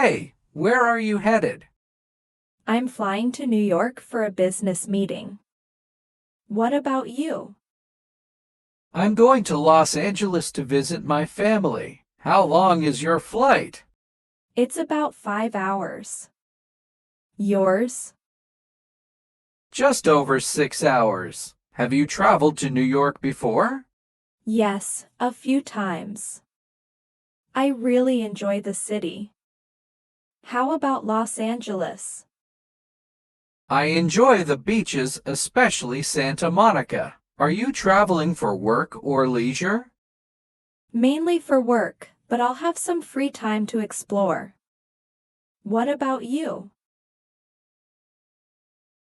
Hey, where are you headed? I'm flying to New York for a business meeting. What about you? I'm going to Los Angeles to visit my family. How long is your flight? It's about 5 hours. Yours? Just over 6 hours. Have you traveled to New York before? Yes, a few times. I really enjoy the city. How about Los Angeles? I enjoy the beaches, especially Santa Monica. Are you traveling for work or leisure? Mainly for work, but I'll have some free time to explore. What about you?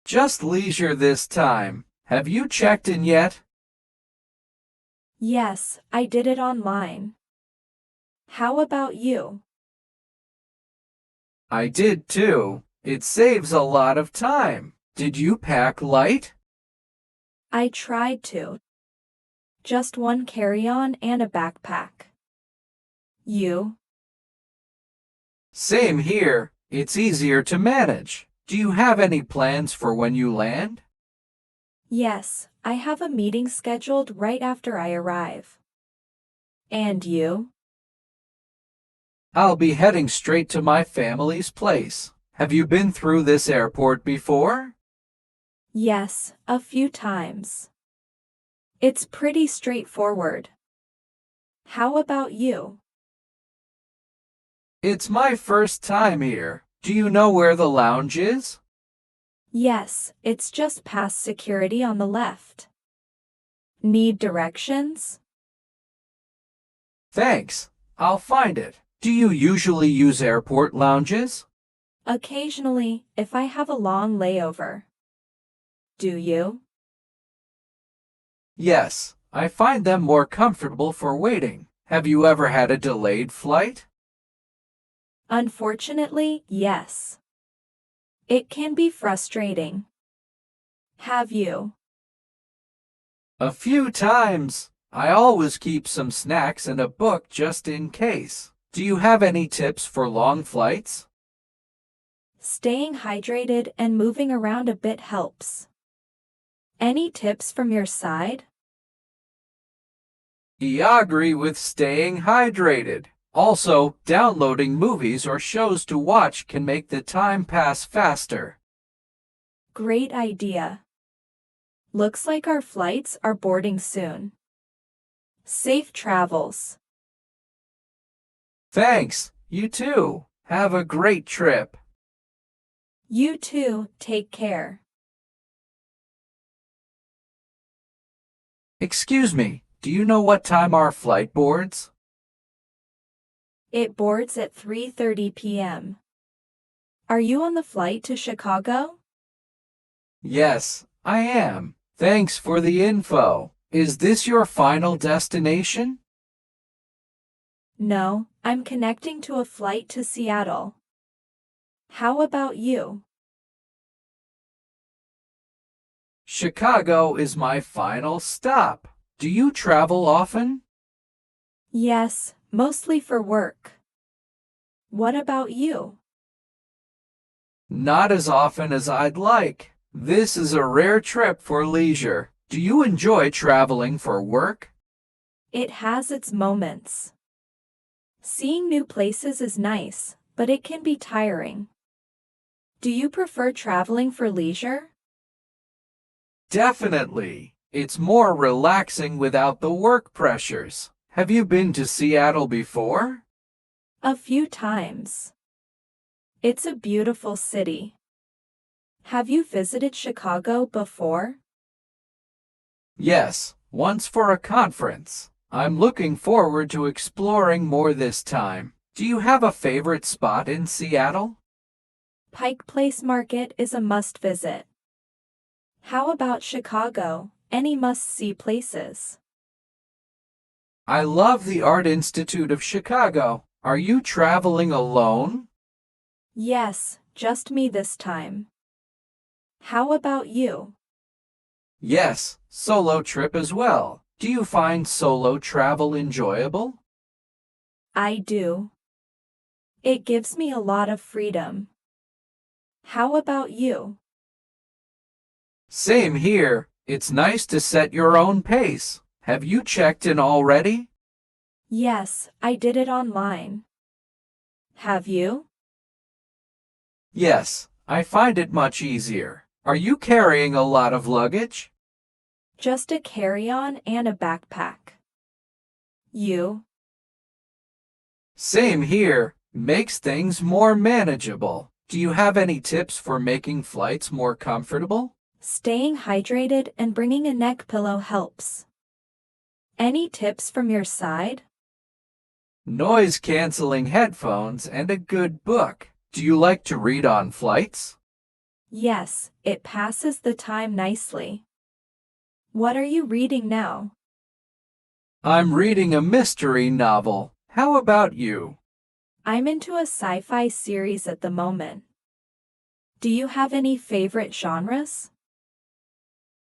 Just leisure this time. Have you checked in yet? Yes, I did it online. How about you? I did too. It saves a lot of time. Did you pack light? I tried to. Just one carry-on and a backpack. You? Same here. It's easier to manage. Do you have any plans for when you land? Yes, I have a meeting scheduled right after I arrive. And you? I'll be heading straight to my family's place. Have you been through this airport before? Yes, a few times. It's pretty straightforward. How about you? It's my first time here. Do you know where the lounge is? Yes, it's just past security on the left. Need directions? Thanks. I'll find it. Do you usually use airport lounges? Occasionally, if I have a long layover. Do you? Yes, I find them more comfortable for waiting. Have you ever had a delayed flight? Unfortunately, yes. It can be frustrating. Have you? A few times. I always keep some snacks and a book just in case. Do you have any tips for long flights? Staying hydrated and moving around a bit helps. Any tips from your side? I agree with staying hydrated. Also, downloading movies or shows to watch can make the time pass faster. Great idea. Looks like our flights are boarding soon. Safe travels. Thanks. You too. Have a great trip. You too, take care. Excuse me, do you know what time our flight boards? It boards at 3:30 p.m. Are you on the flight to Chicago? Yes, I am. Thanks for the info. Is this your final destination? No, I'm connecting to a flight to Seattle. How about you? Chicago is my final stop. Do you travel often? Yes, mostly for work. What about you? Not as often as I'd like. This is a rare trip for leisure. Do you enjoy traveling for work? It has its moments. Seeing new places is nice, but it can be tiring. Do you prefer traveling for leisure? Definitely. It's more relaxing without the work pressures. Have you been to Seattle before? A few times. It's a beautiful city. Have you visited Chicago before? Yes, once for a conference. I'm looking forward to exploring more this time. Do you have a favorite spot in Seattle? Pike Place Market is a must-visit. How about Chicago? Any must-see places? I love the Art Institute of Chicago. Are you traveling alone? Yes, just me this time. How about you? Yes, solo trip as well. Do you find solo travel enjoyable? I do. It gives me a lot of freedom. How about you? Same here. It's nice to set your own pace. Have you checked in already? Yes, I did it online. Have you? Yes, I find it much easier. Are you carrying a lot of luggage? Just a carry-on and a backpack. You? Same here. Makes things more manageable. Do you have any tips for making flights more comfortable? Staying hydrated and bringing a neck pillow helps. Any tips from your side? Noise-canceling headphones and a good book. Do you like to read on flights? Yes, it passes the time nicely. What are you reading now? I'm reading a mystery novel. How about you? I'm into a sci-fi series at the moment. Do you have any favorite genres?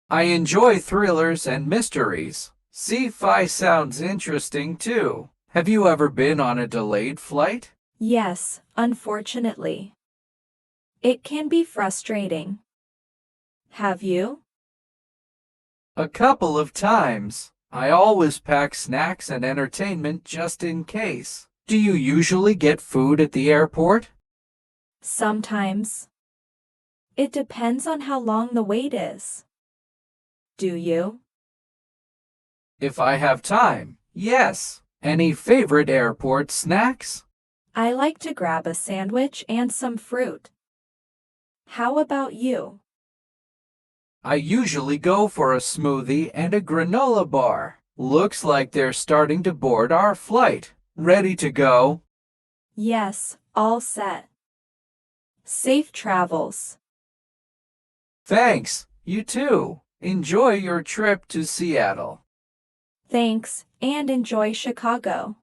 I enjoy thrillers and mysteries. Sci-fi sounds interesting too. Have you ever been on a delayed flight? Yes, unfortunately. It can be frustrating. Have you? A couple of times. I always pack snacks and entertainment just in case. Do you usually get food at the airport? Sometimes. It depends on how long the wait is. Do you? If I have time, yes. Any favorite airport snacks? I like to grab a sandwich and some fruit. How about you? I usually go for a smoothie and a granola bar. Looks like they're starting to board our flight. Ready to go? Yes, all set. Safe travels. Thanks. You too. Enjoy your trip to Seattle. Thanks, and enjoy Chicago.